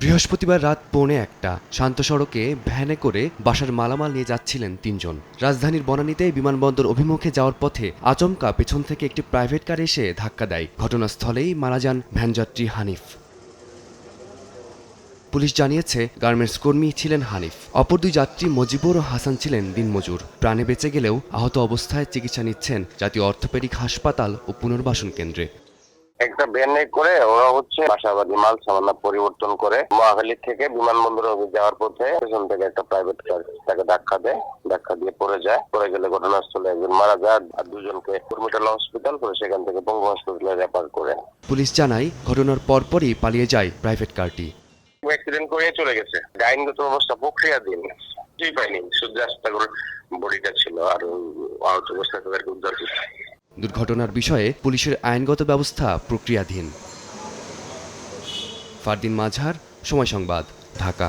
বৃহস্পতিবার রাত 1:45 শান্ত সড়কে ভ্যানে করে বাসার মালামাল নিয়ে যাচ্ছিলেন তিনজন। রাজধানীর বনানীতে বিমানবন্দর অভিমুখে যাওয়ার পথে আচমকা পেছন থেকে একটি প্রাইভেট কার এসে ধাক্কা দেয়। ঘটনাস্থলেই মারা যান ভ্যানযাত্রী হানিফ। পুলিশ জানিয়েছে, গার্মেন্টস কর্মী ছিলেন হানিফ। অপর দুই যাত্রী মজিবুর ও হাসান ছিলেন দিনমজুর। প্রাণে বেঁচে গেলেও আহত অবস্থায় চিকিৎসা নিচ্ছেন জাতীয় অর্থোপেডিক হাসপাতাল ও পুনর্বাসন কেন্দ্রে। একটা ভ্যানে করে ওরা বাসাবাড়ি মাল সামান্য পরিবর্তন করে মহাখালী থেকে বিমানবন্দরে যাওয়ার পথে পেছন থেকে একটা প্রাইভেট কার তাকে ধাক্কা দেয়। ধাক্কা দিয়ে পড়ে যায়। পড়ে গেলে ঘটনাস্থলে একজন মারা যায় আর দুজনকে কুর্মিটোলা হসপিটাল করে সেখান থেকে বঙ্গ হসপিটালে রেফার করে। পুলিশ জানায়, ঘটনার পরপরই পালিয়ে যায় প্রাইভেট কারটি। অ্যাক্সিডেন্ট করে চলে গেছে। আইনগত অবস্থা প্রক্রিয়াধীন। কিছুই পাইনি, শুধু রাস্তা করে বডিটা ছিল আর আহত অবস্থায় তাদেরকে উদ্ধার করছে। দুর্ঘটনার বিষয়ে পুলিশের আইনগত ব্যবস্থা প্রক্রিয়াধীন। ফারদিন মাঝার, সময় সংবাদ, ঢাকা।